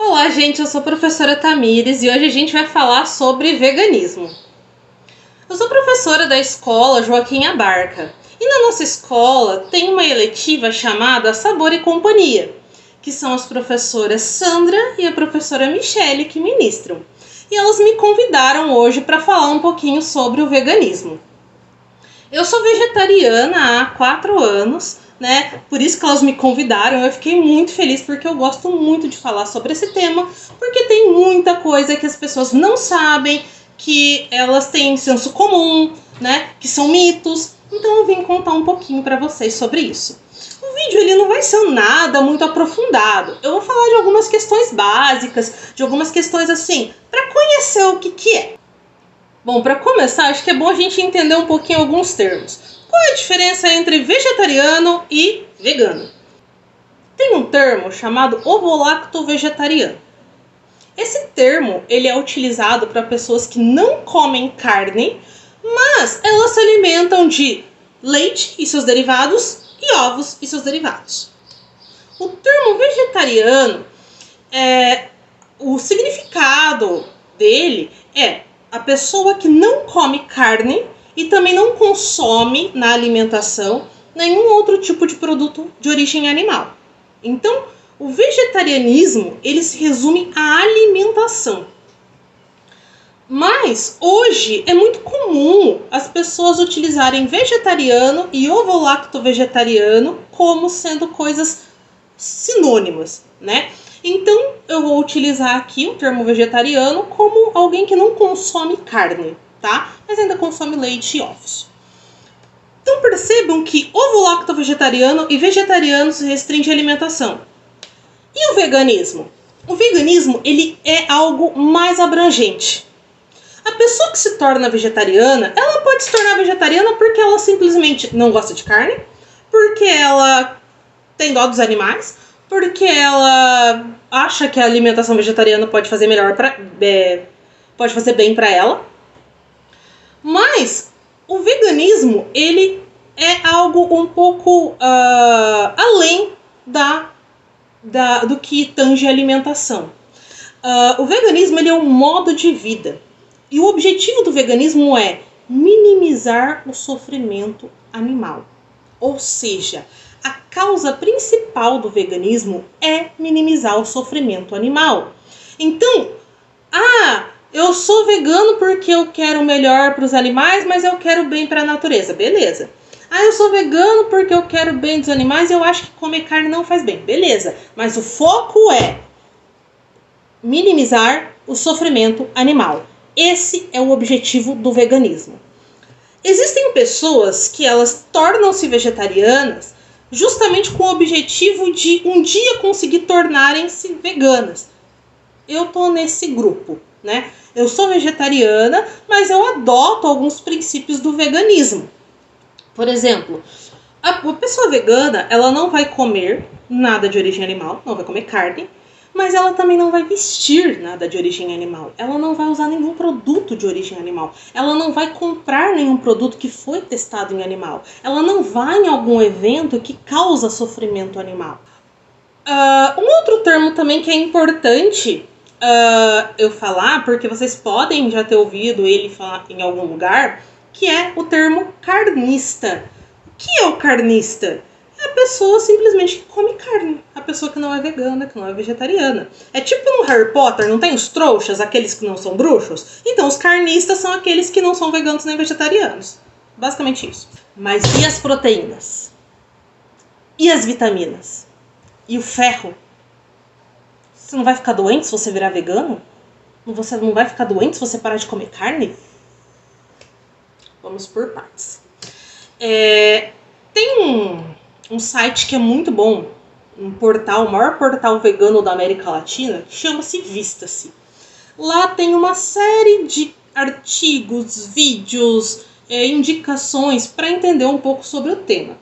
Olá, gente, eu sou a professora Tamires e hoje a gente vai falar sobre veganismo. Eu sou professora da escola Joaquim Abarca e na nossa escola tem uma eletiva chamada Sabor e Companhia, que são as professoras Sandra e a professora Michele que ministram. E elas me convidaram hoje para falar um pouquinho sobre o veganismo. Eu sou vegetariana há 4 anos, né? Por isso que elas me convidaram. Eu fiquei muito feliz porque eu gosto muito de falar sobre esse tema, porque tem muita coisa que as pessoas não sabem, que elas têm senso comum, né? Que são mitos. Então eu vim contar um pouquinho para vocês sobre isso. O vídeo ele não vai ser nada muito aprofundado. Eu vou falar de algumas questões básicas, de algumas questões assim, para conhecer o que é. Bom, para começar, acho que é bom a gente entender um pouquinho alguns termos. Qual é a diferença entre vegetariano e vegano? Tem um termo chamado ovo-lacto-vegetariano. Esse termo ele é utilizado para pessoas que não comem carne, mas elas se alimentam de leite e seus derivados e ovos e seus derivados. O termo vegetariano, o significado dele é a pessoa que não come carne e também não consome na alimentação nenhum outro tipo de produto de origem animal. Então, o vegetarianismo, ele se resume à alimentação. Mas, hoje, é muito comum as pessoas utilizarem vegetariano e ovo-lacto-vegetariano como sendo coisas sinônimas, né? Então, eu vou utilizar aqui o termo vegetariano como alguém que não consome carne, tá? Mas ainda consome leite e ovos. Então, percebam que ovo-lacto-vegetariano e vegetariano se restringe à alimentação. E o veganismo? O veganismo, ele é algo mais abrangente. A pessoa que se torna vegetariana, ela pode se tornar vegetariana porque ela simplesmente não gosta de carne, porque ela tem dó dos animais, porque ela acha que a alimentação vegetariana pode fazer pode fazer bem para ela. Mas o veganismo, ele é algo um pouco além do que tange a alimentação. O veganismo ele é um modo de vida. E o objetivo do veganismo é minimizar o sofrimento animal. Ou seja, a causa principal do veganismo é minimizar o sofrimento animal. Então, eu sou vegano porque eu quero o melhor para os animais, mas eu quero bem para a natureza. Beleza. Eu sou vegano porque eu quero bem dos animais e eu acho que comer carne não faz bem. Beleza. Mas o foco é minimizar o sofrimento animal. Esse é o objetivo do veganismo. Existem pessoas que elas tornam-se vegetarianas justamente com o objetivo de um dia conseguir tornarem-se veganas. Eu tô nesse grupo, né? Eu sou vegetariana, mas eu adoto alguns princípios do veganismo. Por exemplo, a pessoa vegana, ela não vai comer nada de origem animal, não vai comer carne, mas ela também não vai vestir nada de origem animal. Ela não vai usar nenhum produto de origem animal. Ela não vai comprar nenhum produto que foi testado em animal. Ela não vai em algum evento que causa sofrimento animal. Um outro termo também que é importante eu falar, porque vocês podem já ter ouvido ele falar em algum lugar, que é o termo carnista. O que é o carnista? É a pessoa simplesmente que come carne. A pessoa que não é vegana, que não é vegetariana. É tipo no Harry Potter, não tem os trouxas, aqueles que não são bruxos? Então, os carnistas são aqueles que não são veganos nem vegetarianos. Basicamente isso. Mas e as proteínas? E as vitaminas? E o ferro? Você não vai ficar doente se você virar vegano? Você não vai ficar doente se você parar de comer carne? Vamos por partes. Tem um site que é muito bom, um portal, o maior portal vegano da América Latina, que chama-se Vista-se. Lá tem uma série de artigos, vídeos, indicações para entender um pouco sobre o tema.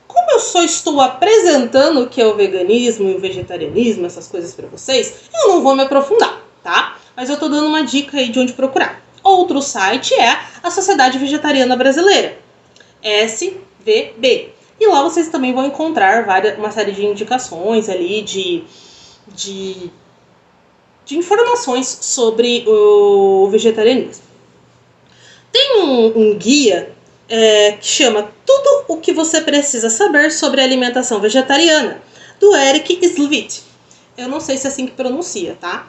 Como eu só estou apresentando o que é o veganismo e o vegetarianismo, essas coisas para vocês, eu não vou me aprofundar, tá? Mas eu tô dando uma dica aí de onde procurar. Outro site é a Sociedade Vegetariana Brasileira, SVB. E lá vocês também vão encontrar uma série de indicações ali de de informações sobre o vegetarianismo. Tem um guia que chama Tudo o que você precisa saber sobre a alimentação vegetariana, do Eric Slivit. Eu não sei se é assim que pronuncia, tá?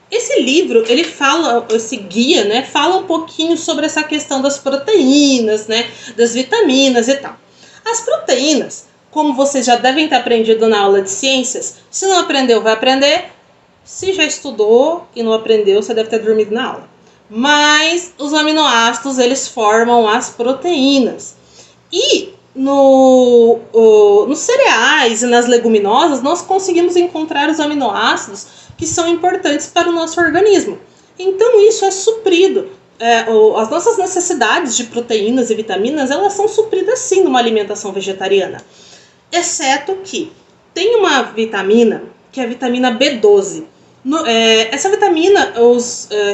Esse livro, ele fala, esse guia, né, fala um pouquinho sobre essa questão das proteínas, né, das vitaminas e tal. As proteínas, como vocês já devem ter aprendido na aula de ciências, se não aprendeu, vai aprender. Se já estudou e não aprendeu, você deve ter dormido na aula. Mas os aminoácidos, eles formam as proteínas. E nos cereais e nas leguminosas, nós conseguimos encontrar os aminoácidos que são importantes para o nosso organismo. Então isso é suprido. As nossas necessidades de proteínas e vitaminas, elas são supridas sim numa alimentação vegetariana. Exceto que tem uma vitamina, que é a vitamina B12. Essa vitamina,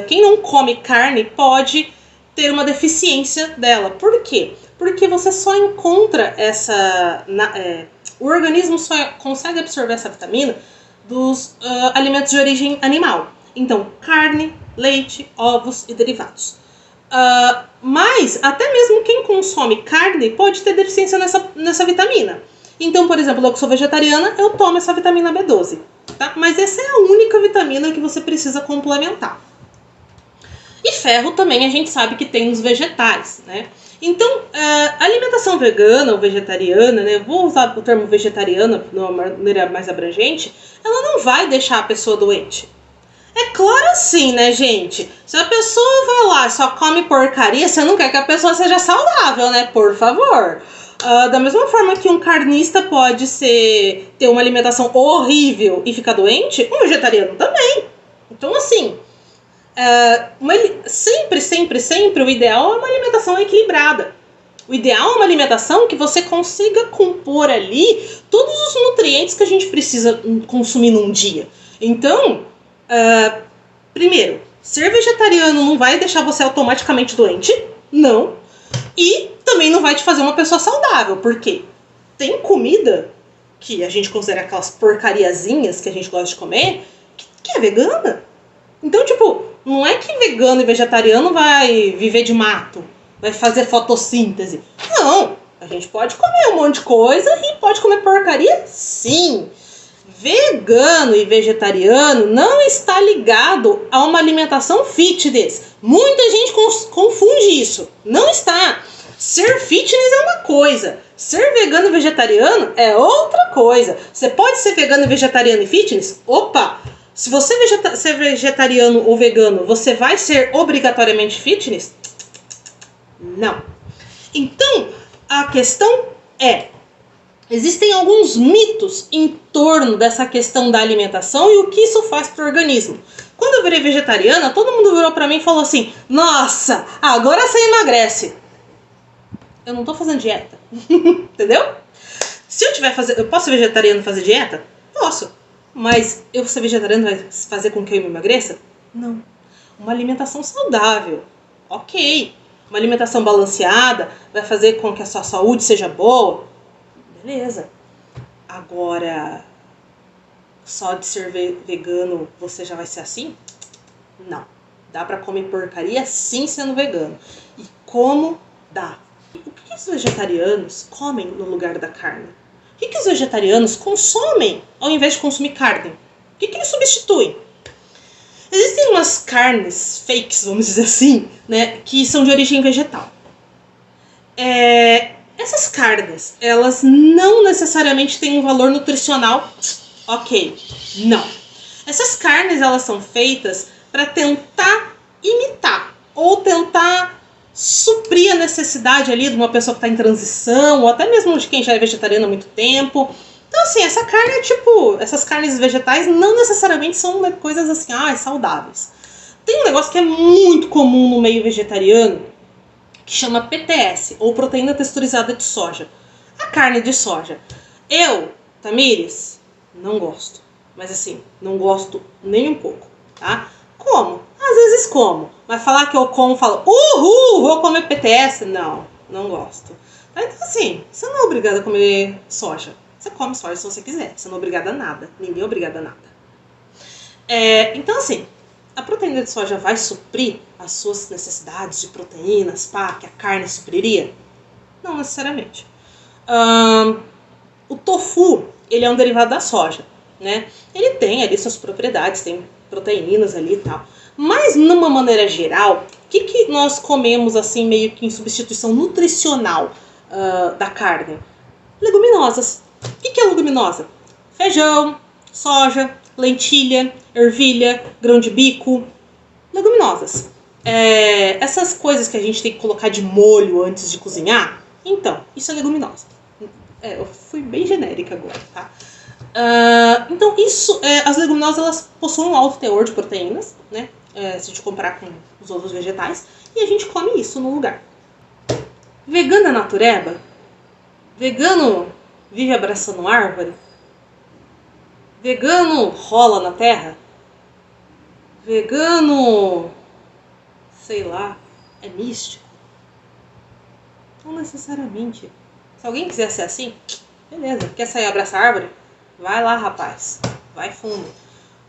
quem não come carne pode ter uma deficiência dela. Por quê? Porque você só encontra o organismo só consegue absorver essa vitamina dos alimentos de origem animal. Então, carne, leite, ovos e derivados. Mas até mesmo quem consome carne pode ter deficiência nessa vitamina. Então, por exemplo, eu que sou vegetariana, eu tomo essa vitamina B12. Tá? Mas essa é a única vitamina que você precisa complementar. E ferro também a gente sabe que tem nos vegetais, né? Então, a alimentação vegana ou vegetariana, né? Vou usar o termo vegetariana de uma maneira mais abrangente, ela não vai deixar a pessoa doente. É claro assim, né, gente? Se a pessoa vai lá e só come porcaria, você não quer que a pessoa seja saudável, né? Por favor. Da mesma forma que um carnista pode ter uma alimentação horrível e ficar doente, um vegetariano também. Então, assim, sempre o ideal é uma alimentação equilibrada. O ideal é uma alimentação que você consiga compor ali todos os nutrientes que a gente precisa consumir num dia. Então, primeiro, ser vegetariano não vai deixar você automaticamente doente, não. E também não vai te fazer uma pessoa saudável, porque tem comida que a gente considera aquelas porcariazinhas que a gente gosta de comer, que é vegana. Então, tipo, não é que vegano e vegetariano vai viver de mato, vai fazer fotossíntese. Não, a gente pode comer um monte de coisa e pode comer porcaria, sim. Vegano e vegetariano não está ligado a uma alimentação fitness. Muita gente confunde isso. Não está. Ser fitness é uma coisa. Ser vegano e vegetariano é outra coisa. Você pode ser vegano, vegetariano e fitness? Opa! Se você ser vegetariano ou vegano, você vai ser obrigatoriamente fitness? Não. Então, a questão é: existem alguns mitos em torno dessa questão da alimentação e o que isso faz para o organismo. Quando eu virei vegetariana, todo mundo virou para mim e falou assim: nossa, agora você emagrece. Eu não tô fazendo dieta. Entendeu? Se eu posso ser vegetariano e fazer dieta? Posso. Mas eu ser vegetariano vai fazer com que eu me emagreça? Não. Uma alimentação saudável. Ok. Uma alimentação balanceada vai fazer com que a sua saúde seja boa? Beleza. Agora, só de ser vegano você já vai ser assim? Não. Dá pra comer porcaria sim sendo vegano. E como dá? O que os vegetarianos comem no lugar da carne? O que os vegetarianos consomem ao invés de consumir carne? O que eles substituem? Existem umas carnes fakes, vamos dizer assim, né, que são de origem vegetal. Essas carnes, elas não necessariamente têm um valor nutricional ok. Não. Essas carnes, elas são feitas para tentar imitar ou tentar suprir a necessidade ali de uma pessoa que está em transição, ou até mesmo de quem já é vegetariano há muito tempo. Então, assim, essa carne é tipo... Essas carnes vegetais não necessariamente são coisas assim, saudáveis. Tem um negócio que é muito comum no meio vegetariano, que chama PTS, ou proteína texturizada de soja. A carne de soja. Eu, Tamires, não gosto. Mas assim, não gosto nem um pouco, tá? Como? Às vezes como. Mas falar que eu como, falo, uhul, vou comer PTS? Não, não gosto. Então assim, você não é obrigada a comer soja. Você come soja se você quiser. Você não é obrigada a nada. Ninguém é obrigado a nada. Então, assim, a proteína de soja vai suprir as suas necessidades de proteínas, que a carne supriria? Não necessariamente. O tofu, ele é um derivado da soja, né? Ele tem ali suas propriedades, tem proteínas ali e tal. Mas, numa maneira geral, o que nós comemos, assim, meio que em substituição nutricional da carne? Leguminosas. O que é leguminosa? Feijão, soja, lentilha, ervilha, grão de bico. Leguminosas. Essas coisas que a gente tem que colocar de molho antes de cozinhar, então, isso é leguminosa. Eu fui bem genérica agora, tá? Então, as leguminosas, elas possuem um alto teor de proteínas, né? Se a gente comparar com os outros vegetais, e a gente come isso no lugar. Vegano é natureba? Vegano vive abraçando árvore? Vegano rola na terra? Vegano, sei lá, é místico? Não necessariamente. Se alguém quiser ser assim, beleza. Quer sair abraçar árvore? Vai lá, rapaz. Vai fundo.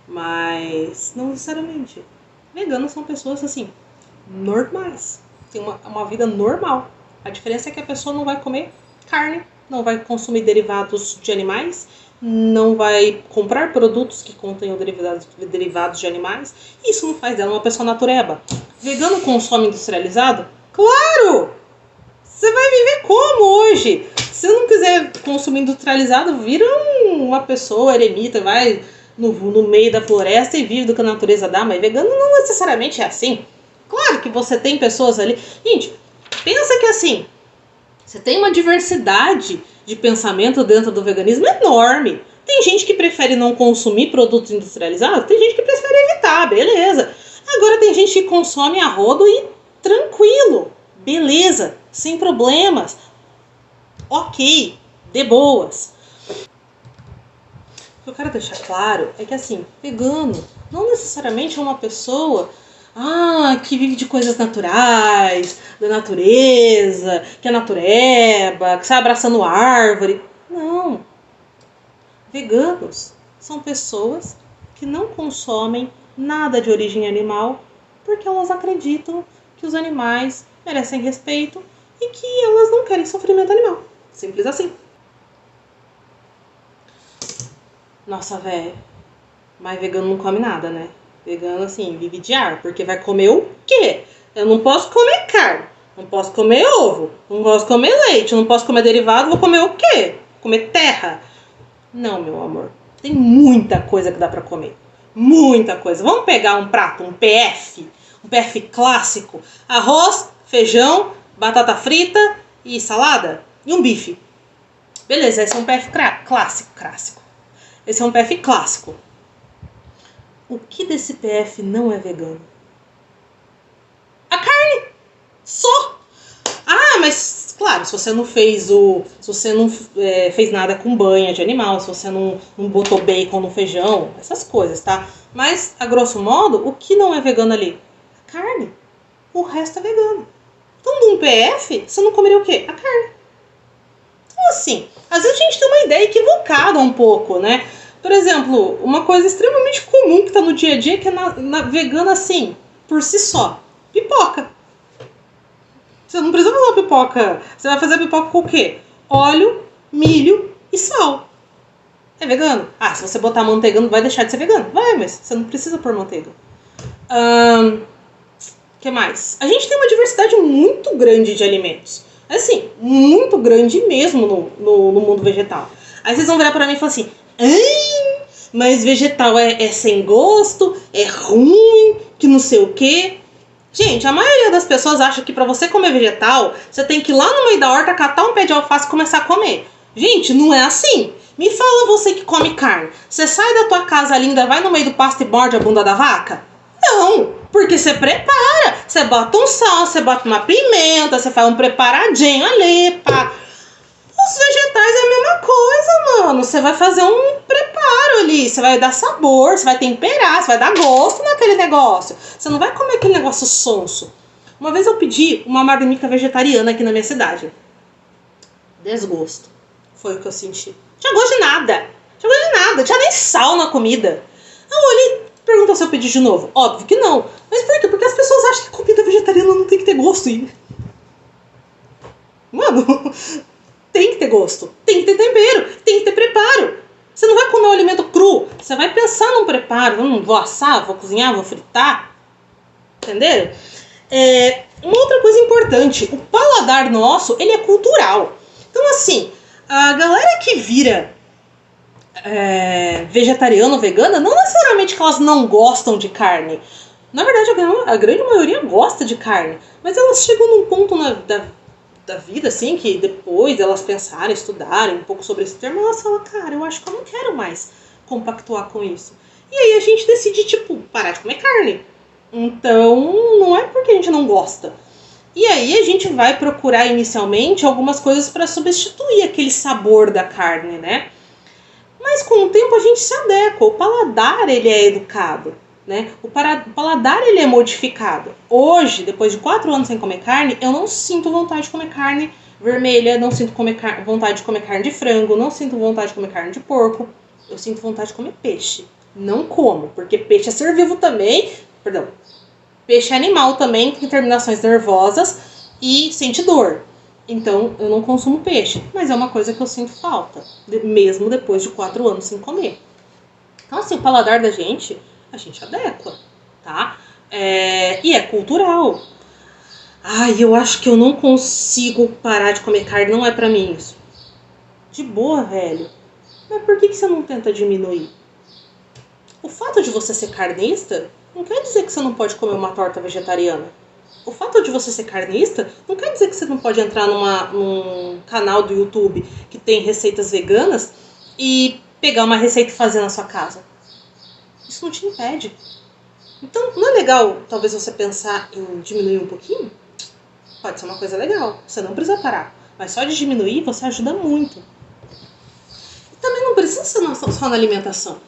Mas não necessariamente. Veganos são pessoas assim, normais. Tem uma vida normal. A diferença é que a pessoa não vai comer carne, não vai consumir derivados de animais, não vai comprar produtos que contenham derivados de animais. Isso não faz dela uma pessoa natureba. Vegano consome industrializado? Claro! Você vai viver como hoje? Se não quiser consumir industrializado, vira uma pessoa eremita, vai no meio da floresta e vive do que a natureza dá. Mas vegano não necessariamente é assim. Claro que você tem pessoas ali... Gente, pensa que assim, você tem uma diversidade de pensamento dentro do veganismo enorme. Tem gente que prefere não consumir produtos industrializados, tem gente que prefere evitar, beleza. Agora tem gente que consome a rodo e tranquilo, beleza, sem problemas, ok, de boas. O que eu quero deixar claro é que assim, vegano não necessariamente é uma pessoa que vive de coisas naturais, da natureza, que é natureba, que sai abraçando árvore. Não. Veganos são pessoas que não consomem nada de origem animal porque elas acreditam que os animais merecem respeito e que elas não querem sofrimento animal. Simples assim. Nossa, velho. Mas vegano não come nada, né? Vegano, assim, vive de ar. Porque vai comer o quê? Eu não posso comer carne. Não posso comer ovo. Não posso comer leite. Não posso comer derivado. Vou comer o quê? Comer terra. Não, meu amor. Tem muita coisa que dá pra comer. Muita coisa. Vamos pegar um prato, um PF. Um PF clássico. Arroz, feijão, batata frita e salada. E um bife. Beleza, esse é um PF clássico. Esse é um PF clássico. O que desse PF não é vegano? A carne! Só! Mas claro, se você não fez fez nada com banha de animal, se você não botou bacon no feijão, essas coisas, tá? Mas, a grosso modo, o que não é vegano ali? A carne. O resto é vegano. Então, num PF, você não comeria o quê? A carne. Então, assim, às vezes a gente tem uma ideia equivocada um pouco, né? Por exemplo, uma coisa extremamente comum que tá no dia a dia, que é na vegana, assim, por si só. Pipoca. Você não precisa fazer uma pipoca. Você vai fazer a pipoca com o quê? Óleo, milho e sal. É vegano? Se você botar manteiga, não vai deixar de ser vegano. Vai, mas você não precisa pôr manteiga. Que mais? A gente tem uma diversidade muito grande de alimentos. Assim, muito grande mesmo no mundo vegetal. Aí vocês vão virar pra mim e falar assim... mas vegetal é sem gosto, é ruim, que não sei o quê. Gente, a maioria das pessoas acha que pra você comer vegetal, você tem que ir lá no meio da horta, catar um pé de alface e começar a comer. Gente, não é assim. Me fala você que come carne. Você sai da tua casa linda, vai no meio do pasto e morde a bunda da vaca? Não, porque você prepara. Você bota um sal, você bota uma pimenta, você faz um preparadinho ali, pá. Os vegetais é a mesma coisa, mano. Você vai fazer um preparo ali. Você vai dar sabor, você vai temperar, você vai dar gosto naquele negócio. Você não vai comer aquele negócio sonso. Uma vez eu pedi uma marmita vegetariana aqui na minha cidade. Desgosto. Foi o que eu senti. Não tinha gosto de nada. Não tinha gosto de nada. Não tinha nem sal na comida. Eu olhei, Pergunta se eu pedir de novo. Óbvio que não. Mas por quê? Porque as pessoas acham que comida vegetariana não tem que ter gosto. E... Mano, tem que ter gosto. Tem que ter tempero. Tem que ter preparo. Você não vai comer o alimento cru. Você vai pensar num preparo. Vou assar, vou cozinhar, vou fritar. Entenderam? Uma outra coisa importante. O paladar nosso, ele é cultural. Então, assim, a galera que vira vegetariana ou vegana, não necessariamente que elas não gostam de carne. Na verdade, a grande maioria gosta de carne. Mas elas chegam num ponto da vida, assim, que depois elas pensarem, estudarem um pouco sobre esse termo, elas falam, cara, eu acho que eu não quero mais compactuar com isso. E aí a gente decide, tipo, parar de comer carne. Então, não é porque a gente não gosta. E aí a gente vai procurar inicialmente algumas coisas para substituir aquele sabor da carne, né? Mas com o tempo a gente se adequa. O paladar, ele é educado, né? O paladar, ele é modificado. Hoje, depois de 4 anos sem comer carne, eu não sinto vontade de comer carne vermelha, não sinto vontade de comer carne de frango, não sinto vontade de comer carne de porco. Eu sinto vontade de comer peixe. Não como, porque peixe é ser vivo também. Perdão. Peixe é animal também, tem terminações nervosas e sente dor. Então, eu não consumo peixe. Mas é uma coisa que eu sinto falta, mesmo depois de 4 anos sem comer. Então, assim, o paladar da gente, a gente adequa, tá? E é cultural. Ai, eu acho que eu não consigo parar de comer carne, não é pra mim isso. De boa, velho. Mas por que você não tenta diminuir? O fato de você ser carnista não quer dizer que você não pode comer uma torta vegetariana. O fato de você ser carnista não quer dizer que você não pode entrar num canal do YouTube que tem receitas veganas e pegar uma receita e fazer na sua casa. Isso não te impede. Então, não é legal, talvez, você pensar em diminuir um pouquinho? Pode ser uma coisa legal. Você não precisa parar. Mas só de diminuir, você ajuda muito. E também não precisa ser só na alimentação.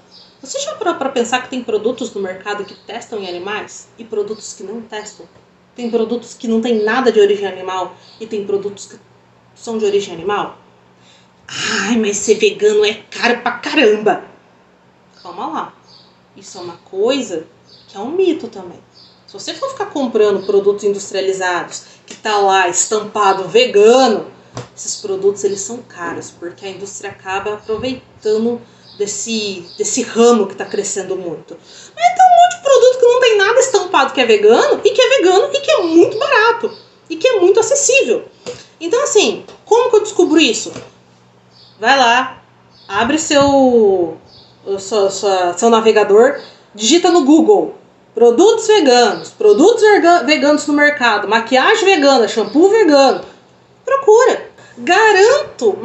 Você já parou para pensar que tem produtos no mercado que testam em animais e produtos que não testam? Tem produtos que não tem nada de origem animal e tem produtos que são de origem animal? Ai, mas ser vegano é caro pra caramba. Calma lá. Isso é uma coisa que é um mito também. Se você for ficar comprando produtos industrializados que tá lá estampado vegano, esses produtos eles são caros porque a indústria acaba aproveitando desse ramo que está crescendo muito. Mas tem um monte de produto que não tem nada estampado que é vegano e que é muito barato e que é muito acessível. Então, assim, como que eu descubro isso? Vai lá, abre seu navegador, digita no Google produtos veganos no mercado, maquiagem vegana, shampoo vegano. Procura. Garanto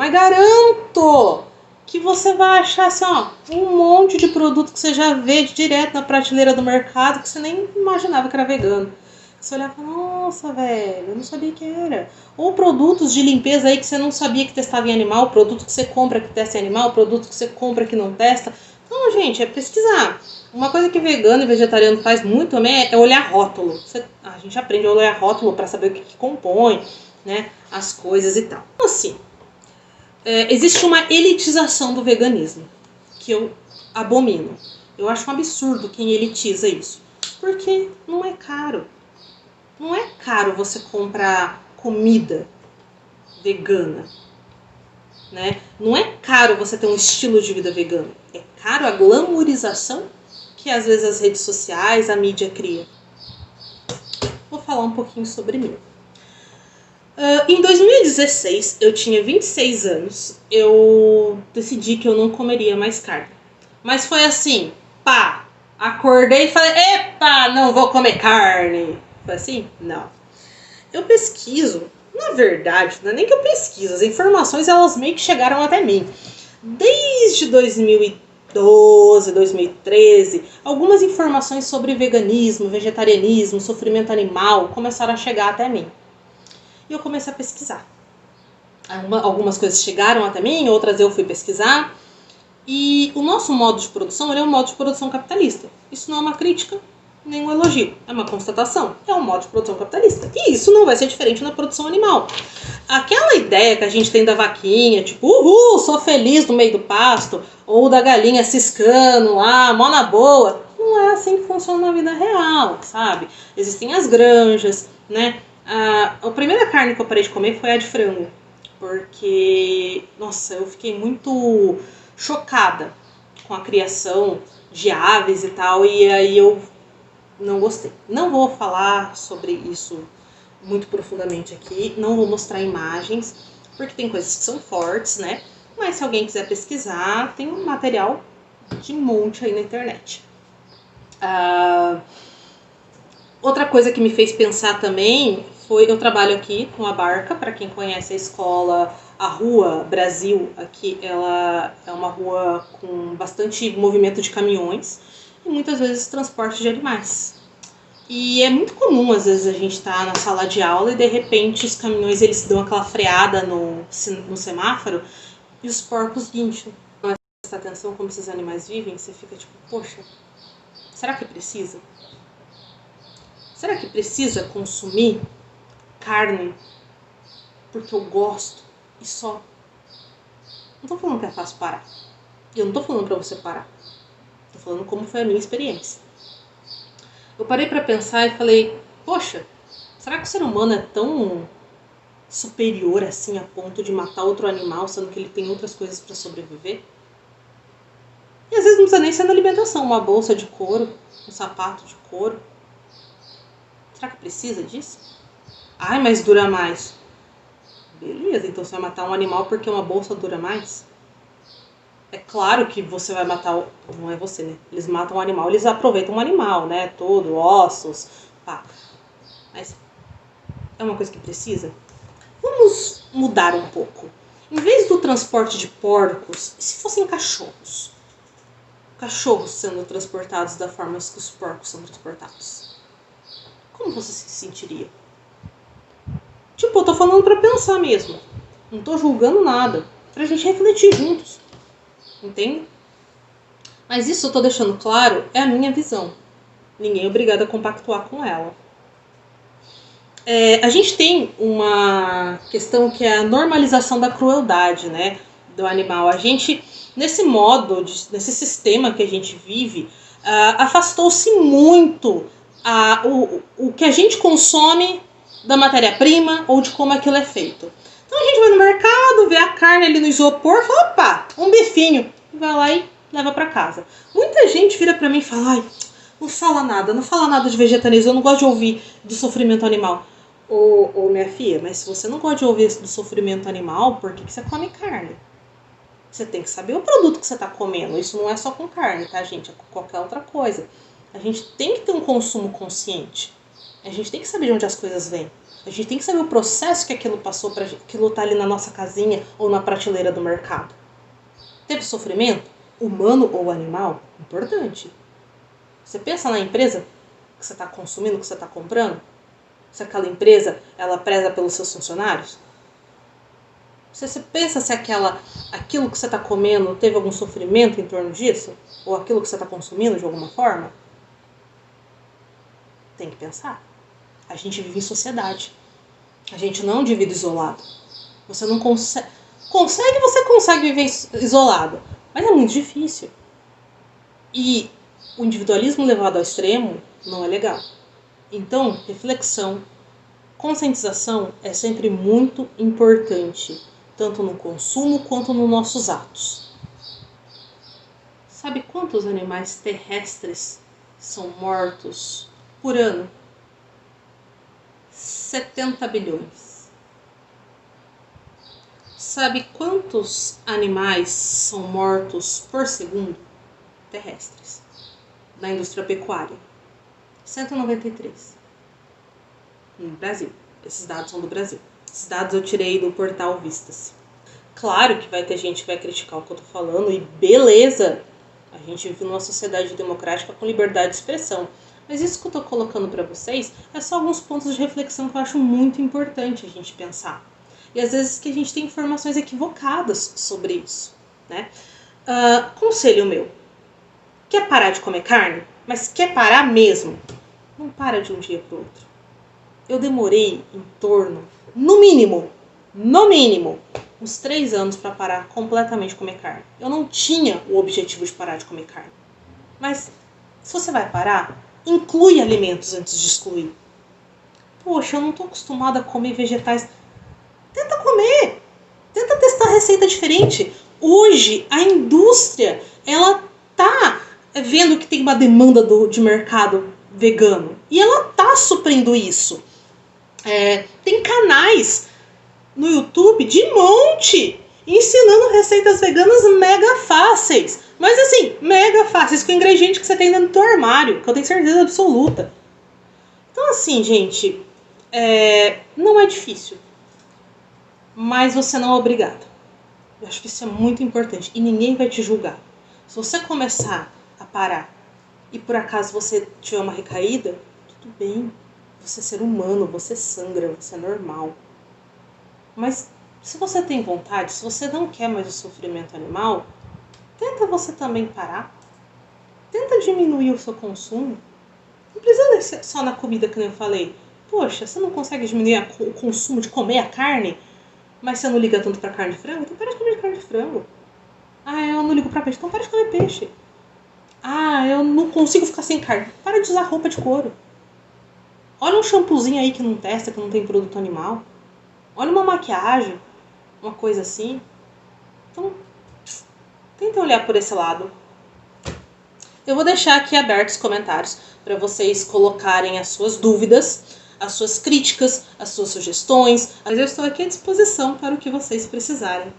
que você vai achar assim, ó, um monte de produto que você já vê direto na prateleira do mercado que você nem imaginava que era vegano. Você olhava e fala, nossa, velho, eu não sabia que era. Ou produtos de limpeza aí que você não sabia que testava em animal, produto que você compra que testa em animal, produto que você compra que não testa. Então, gente, é pesquisar. Uma coisa que vegano e vegetariano faz muito também é olhar rótulo. A gente aprende a olhar rótulo para saber o que compõe, né, as coisas e tal. Então, assim, existe uma elitização do veganismo, que eu abomino. Eu acho um absurdo quem elitiza isso. Porque não é caro. Não é caro você comprar comida vegana, né? Não é caro você ter um estilo de vida vegano. É caro a glamourização que às vezes as redes sociais, a mídia cria. Vou falar um pouquinho sobre mim. Em 2016, eu tinha 26 anos, eu decidi que eu não comeria mais carne. Mas foi assim, pá, acordei e falei, epa, não vou comer carne. Foi assim? Não. Eu pesquiso, na verdade, não é nem que eu pesquiso, as informações elas meio que chegaram até mim. Desde 2012, 2013, algumas informações sobre veganismo, vegetarianismo, sofrimento animal começaram a chegar até mim. E eu comecei a pesquisar. Algumas coisas chegaram até mim, outras eu fui pesquisar. E o nosso modo de produção, ele é um modo de produção capitalista. Isso não é uma crítica, nem um elogio. É uma constatação. É um modo de produção capitalista. E isso não vai ser diferente na produção animal. Aquela ideia que a gente tem da vaquinha, tipo, uhul, sou feliz no meio do pasto, ou da galinha ciscando lá, mó na boa, não não é assim que funciona na vida real, sabe? Existem as granjas, né? A primeira carne que eu parei de comer foi a de frango, porque, nossa, eu fiquei muito chocada com a criação de aves e tal, e aí eu não gostei. Não vou falar sobre isso muito profundamente aqui, não vou mostrar imagens, porque tem coisas que são fortes, né? Mas se alguém quiser pesquisar, tem um material de monte aí na internet. Outra coisa que me fez pensar também foi, eu trabalho aqui com a Barca, para quem conhece a escola, a Rua Brasil, aqui ela é uma rua com bastante movimento de caminhões e muitas vezes transporte de animais. E é muito comum, às vezes, a gente tá na sala de aula e de repente os caminhões eles dão aquela freada no semáforo e os porcos guincham. Presta atenção como esses animais vivem, você fica tipo, poxa, será que precisa? Será que precisa consumir carne porque eu gosto e só? Não tô falando que é fácil parar. E eu não tô falando pra você parar. Tô falando como foi a minha experiência. Eu parei pra pensar e falei, poxa, será que o ser humano é tão superior assim a ponto de matar outro animal, sendo que ele tem outras coisas pra sobreviver? E às vezes não precisa nem ser na alimentação, uma bolsa de couro, um sapato de couro. Será que precisa disso? Ai, mas dura mais. Beleza, então você vai matar um animal porque uma bolsa dura mais? É claro que você vai matar, não é você, né? Eles matam o animal, eles aproveitam o animal, né? Todo, ossos, pá. Mas é uma coisa que precisa? Vamos mudar um pouco. Em vez do transporte de porcos, e se fossem cachorros? Cachorros sendo transportados da forma que os porcos são transportados. Como você se sentiria? Tipo, eu tô falando pra pensar mesmo. Não tô julgando nada. Pra gente refletir juntos. Entende? Mas isso eu tô deixando claro, é a minha visão. Ninguém é obrigado a compactuar com ela. A gente tem uma questão que é a normalização da crueldade, né, do animal. A gente, nesse modo, nesse sistema que a gente vive, afastou-se muito o que a gente consome da matéria-prima ou de como aquilo é feito. Então a gente vai no mercado, vê a carne ali no isopor, fala, opa, um bifinho, e vai lá e leva pra casa. Muita gente vira pra mim e fala, ai, não fala nada de vegetarianismo, eu não gosto de ouvir do sofrimento animal. Ô minha filha, mas se você não gosta de ouvir do sofrimento animal, por que você come carne? Você tem que saber o produto que você está comendo. Isso não é só com carne, tá, gente? É com qualquer outra coisa. A gente tem que ter um consumo consciente. A gente tem que saber de onde as coisas vêm. A gente tem que saber o processo que aquilo passou para aquilo tá ali na nossa casinha ou na prateleira do mercado. Teve sofrimento? Humano ou animal? Importante. Você pensa na empresa que você está consumindo, que você está comprando? Se aquela empresa, ela preza pelos seus funcionários? Você pensa se aquilo que você está comendo teve algum sofrimento em torno disso? Ou aquilo que você está consumindo de alguma forma? Tem que pensar. A gente vive em sociedade. A gente não é um indivíduo isolado. Você não consegue... Você consegue viver isolado. Mas é muito difícil. E o individualismo levado ao extremo não é legal. Então, reflexão, conscientização é sempre muito importante, tanto no consumo quanto nos nossos atos. Sabe quantos animais terrestres são mortos por ano? 70 bilhões. Sabe quantos animais são mortos por segundo? Terrestres. Da indústria pecuária. 193. No Brasil. Esses dados são do Brasil. Esses dados eu tirei do portal Vistas. Claro que vai ter gente que vai criticar o que eu tô falando, e beleza, a gente vive numa sociedade democrática com liberdade de expressão. Mas isso que eu tô colocando para vocês é só alguns pontos de reflexão que eu acho muito importante a gente pensar. E às vezes que a gente tem informações equivocadas sobre isso, né? Conselho meu. Quer parar de comer carne? Mas quer parar mesmo? Não para de um dia pro outro. Eu demorei em torno, no mínimo, uns 3 anos para parar completamente de comer carne. Eu não tinha o objetivo de parar de comer carne. Mas Se você vai parar, inclui alimentos antes de excluir. Poxa, eu não tô acostumada a comer vegetais. Tenta comer! Tenta testar receita diferente. Hoje, a indústria, ela tá vendo que tem uma demanda de mercado vegano. E ela tá suprindo isso. Tem canais no YouTube de monte ensinando receitas veganas mega fáceis. Mas assim, mega fáceis, com ingredientes que você tem dentro do teu armário, que eu tenho certeza absoluta. Então assim, gente, não é difícil. Mas você não é obrigado. Eu acho que isso é muito importante. E ninguém vai te julgar. Se você começar a parar e por acaso você tiver uma recaída, tudo bem. Você é ser humano, você sangra, você é normal. Mas se você tem vontade, se você não quer mais o sofrimento animal, tenta você também parar. Tenta diminuir o seu consumo. Não precisa ser só na comida, que nem eu falei. Poxa, você não consegue diminuir o consumo de comer a carne? Mas você não liga tanto pra carne de frango? Então para de comer carne de frango. Ah, eu não ligo pra peixe. Então para de comer peixe. Ah, eu não consigo ficar sem carne. Para de usar roupa de couro. Olha um shampoozinho aí que não testa, que não tem produto animal. Olha uma maquiagem, uma coisa assim. Então, tenta olhar por esse lado. Eu vou deixar aqui abertos os comentários para vocês colocarem as suas dúvidas, as suas críticas, as suas sugestões. Mas eu estou aqui à disposição para o que vocês precisarem.